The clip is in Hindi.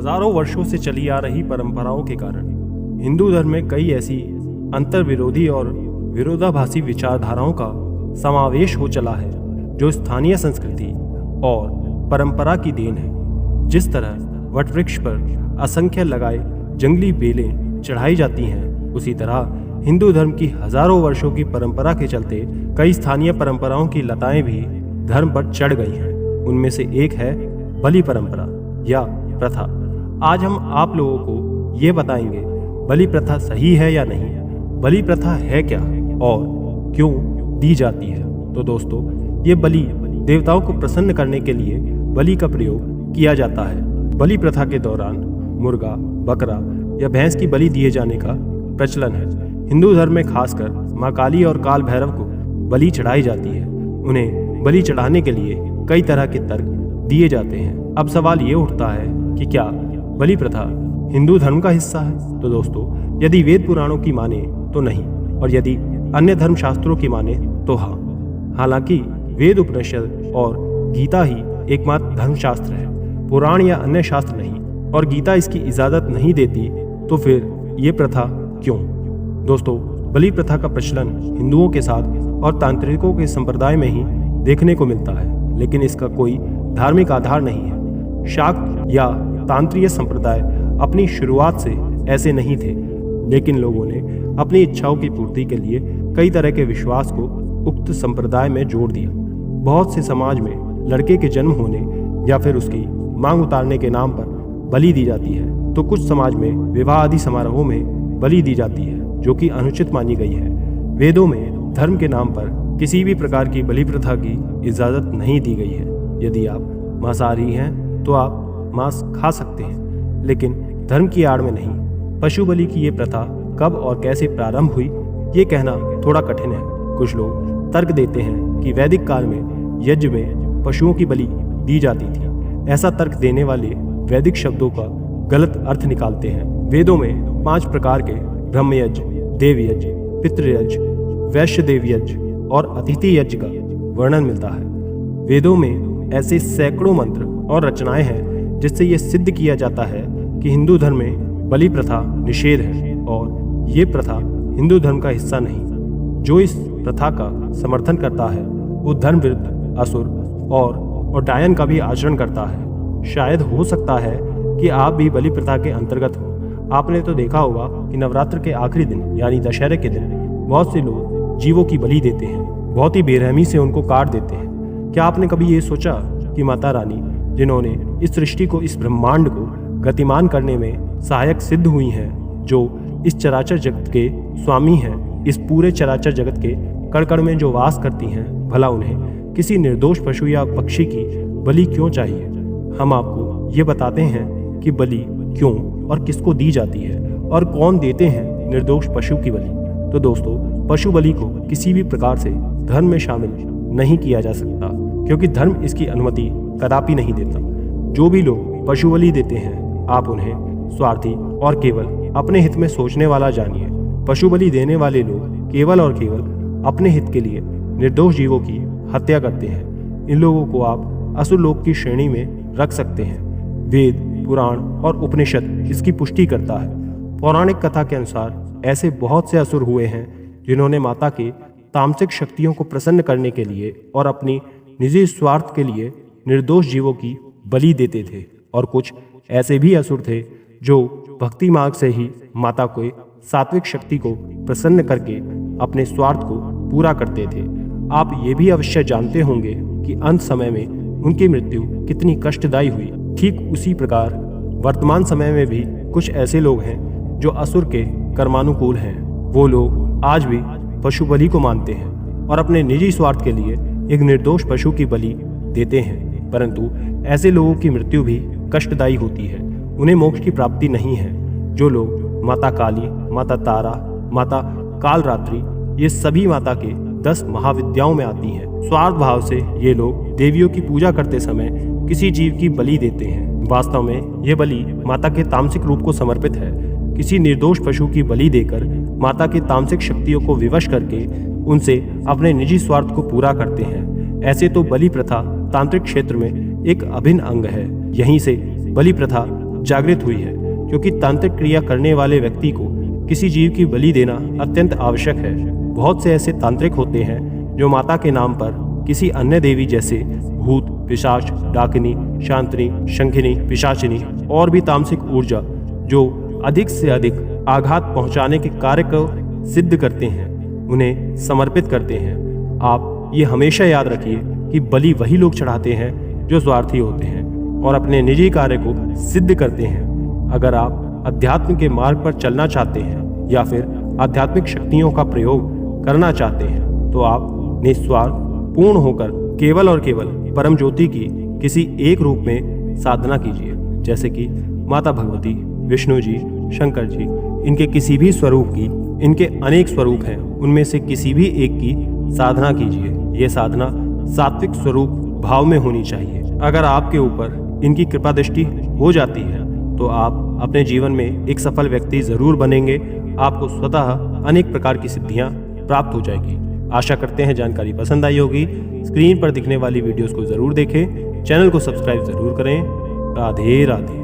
हजारों वर्षों से चली आ रही परंपराओं के कारण हिंदू धर्म में कई ऐसी अंतर्विरोधी और विरोधाभासी विचारधाराओं का समावेश हो चला है जो स्थानीय संस्कृति और परंपरा की देन है। जिस तरह वटवृक्ष पर असंख्य लगाए जंगली बेलें चढ़ाई जाती हैं, उसी तरह हिंदू धर्म की हजारों वर्षों की परंपरा के चलते कई स्थानीय परंपराओं की लताएं भी धर्म पर चढ़ गई हैं। उनमें से एक है बलि परंपरा या प्रथा। आज हम आप लोगों को ये बताएंगे बलि प्रथा सही है या नहीं, बलि प्रथा है क्या और क्यों दी जाती है। तो दोस्तों, ये बलि देवताओं को प्रसन्न करने के लिए बलि का प्रयोग किया जाता है। बलि प्रथा के दौरान मुर्गा, बकरा या भैंस की बलि दिए जाने का प्रचलन है। हिंदू धर्म में खासकर माँ काली और काल भैरव को बलि चढ़ाई जाती है। उन्हें बलि चढ़ाने के लिए कई तरह के तर्क दिए जाते हैं। अब सवाल ये उठता है कि क्या बलि प्रथा हिंदू धर्म का हिस्सा है? तो दोस्तों, यदि वेद पुराणों की माने तो नहीं, और यदि अन्य धर्म शास्त्रों की माने तो हाँ। हालांकि वेद, उपनिषद और गीता ही एकमात्र धर्मशास्त्र है, पुराण या अन्य शास्त्र नहीं, और गीता इसकी इजाजत नहीं देती, तो फिर ये प्रथा क्यों? दोस्तों, बलि प्रथा का प्रचलन हिंदुओं के साथ और तांत्रिकों के संप्रदाय में ही देखने को मिलता है, लेकिन इसका कोई धार्मिक आधार नहीं है। शाक्त या तांत्रिय संप्रदाय अपनी शुरुआत से ऐसे नहीं थे, लेकिन लोगों ने अपनी इच्छाओं की पूर्ति के लिए कई तरह के विश्वास को उक्त संप्रदाय में जोड़ दिया। बहुत से समाज में लड़के के जन्म होने या फिर उसकी मांग उतारने के नाम पर बलि दी जाती है, तो कुछ समाज में विवाह आदि समारोहों में बलि दी जाती है, जो कि अनुचित मानी गई है। वेदों में धर्म के नाम पर किसी भी प्रकार की बलि प्रथा की इजाजत नहीं दी गई है। यदि आप मांसाहारी हैं तो आप मांस खा सकते हैं, लेकिन धर्म की आड़ में नहीं। पशु बलि की ये प्रथा कब और कैसे प्रारंभ हुई, ये कहना थोड़ा कठिन है। कुछ लोग तर्क देते हैं कि वैदिक काल में यज्ञ में पशुओं की बलि दी जाती थी। ऐसा तर्क देने वाले वैदिक शब्दों का गलत अर्थ निकालते हैं। वेदों में 5 प्रकार के ब्रह्म यज्ञ, देव यज्ञ, पितृयज्ञ, वैश्य देव यज्ञ और अतिथि यज्ञ का वर्णन मिलता है। वेदों में ऐसे सैकड़ों मंत्र और रचनाएं हैं जिससे ये सिद्ध किया जाता है कि हिंदू धर्म में बलि प्रथा निषेध है और ये प्रथा हिंदू धर्म का हिस्सा नहीं। जो इस प्रथा का समर्थन करता है वो धर्म विरुद्ध असुर और डायन का भी आचरण करता है। शायद हो सकता है कि आप भी बलि प्रथा के अंतर्गत हो। आपने तो देखा होगा कि नवरात्र के आखिरी दिन यानी दशहरे के दिन बहुत से लोग जीवों की बलि देते हैं, बहुत ही बेरहमी से उनको काट देते हैं। क्या आपने कभी ये सोचा कि माता रानी, जिन्होंने इस सृष्टि को, इस ब्रह्मांड को गतिमान करने में सहायक सिद्ध हुई हैं, जो इस चराचर जगत के स्वामी हैं, इस पूरे चराचर जगत के कण कण में जो वास करती हैं, भला उन्हें किसी निर्दोष पशु या पक्षी की बलि क्यों चाहिए? हम आपको ये बताते हैं कि बलि क्यों और किसको दी जाती है और कौन देते हैं निर्दोष पशु की बलि। तो दोस्तों, पशु बलि को किसी भी प्रकार से धर्म में शामिल नहीं किया जा सकता, क्योंकि धर्म इसकी अनुमति कदापि नहीं देता। जो भी लोग पशु बलि देते हैं, आप उन्हें स्वार्थी और केवल अपने हित में सोचने वाला जानिए। पशु बलि देने वाले लोग केवल और केवल अपने हित के लिए निर्दोष जीवों की हत्या करते हैं। इन लोगों को आप असुर लोक की श्रेणी में रख सकते हैं। वेद, पुराण और उपनिषद इसकी पुष्टि करता है। पौराणिक कथा के अनुसार ऐसे बहुत से असुर हुए हैं जिन्होंने माता के तामसिक शक्तियों को प्रसन्न करने के लिए और अपनी निजी स्वार्थ के लिए निर्दोष जीवों की बलि देते थे, और कुछ ऐसे भी असुर थे जो भक्ति मार्ग से ही माता को सात्विक शक्ति को प्रसन्न करके अपने स्वार्थ को पूरा करते थे। आप ये भी अवश्य जानते होंगे कि अंत समय में उनकी मृत्यु कितनी कष्टदायी हुई। ठीक उसी प्रकार वर्तमान समय में भी कुछ ऐसे लोग हैं जो असुर के कर्मानुकूल हैं। वो लोग आज भी पशु बलि को मानते हैं और अपने निजी स्वार्थ के लिए एक निर्दोष पशु की बलि देते हैं, परंतु ऐसे लोगों की मृत्यु भी कष्टदायी होती है। उन्हें मोक्ष की प्राप्ति नहीं है। जो लोग माता काली, माता तारा, माता कालरात्रि, ये सभी माता के 10 महाविद्याओं में आती हैं। स्वार्थ भाव से ये लोग देवियों की पूजा करते समय किसी जीव की बलि देते हैं। वास्तव में ये बलि माता के तामसिक रूप को समर्पित है। किसी निर्दोष पशु की बलि देकर माता की तामसिक शक्तियों को विवश करके उनसे अपने निजी स्वार्थ को पूरा करते हैं। ऐसे तो बलि प्रथा तांत्रिक क्षेत्र में एक अभिन्न अंग है। यहीं से बलि प्रथा जागृत हुई है, क्योंकि तांत्रिक क्रिया करने वाले व्यक्ति को किसी जीव की बलि देना अत्यंत आवश्यक है। बहुत से ऐसे तांत्रिक होते हैं जो माता के नाम पर किसी अन्य देवी जैसे भूत, पिशाच, डाकिनी, शांतनी, शंखिनी, पिशाचिनी और भी तामसिक ऊर्जा जो अधिक से अधिक आघात पहुंचाने के कार्य को सिद्ध करते हैं, उन्हें समर्पित करते हैं। आप ये हमेशा याद रखिए कि बलि वही लोग चढ़ाते हैं जो स्वार्थी होते हैं और अपने निजी कार्य को सिद्ध करते हैं। अगर आप अध्यात्म के मार्ग पर चलना चाहते हैं या फिर आध्यात्मिक शक्तियों का प्रयोग करना चाहते हैं, तो आप निस्वार्थ पूर्ण होकर केवल और केवल परम ज्योति की किसी एक रूप में साधना कीजिए, जैसे कि माता भगवती, विष्णु जी, शंकर जी। इनके किसी भी स्वरूप की, इनके अनेक स्वरूप हैं, उनमें से किसी भी एक की साधना कीजिए। ये साधना सात्विक स्वरूप भाव में होनी चाहिए। अगर आपके ऊपर इनकी कृपा दृष्टि हो जाती है तो आप अपने जीवन में एक सफल व्यक्ति जरूर बनेंगे। आपको स्वतः अनेक प्रकार की सिद्धियां प्राप्त हो जाएगी। आशा करते हैं जानकारी पसंद आई होगी। स्क्रीन पर दिखने वाली वीडियोस को जरूर देखें, चैनल को सब्सक्राइब जरूर करें। राधे राधे।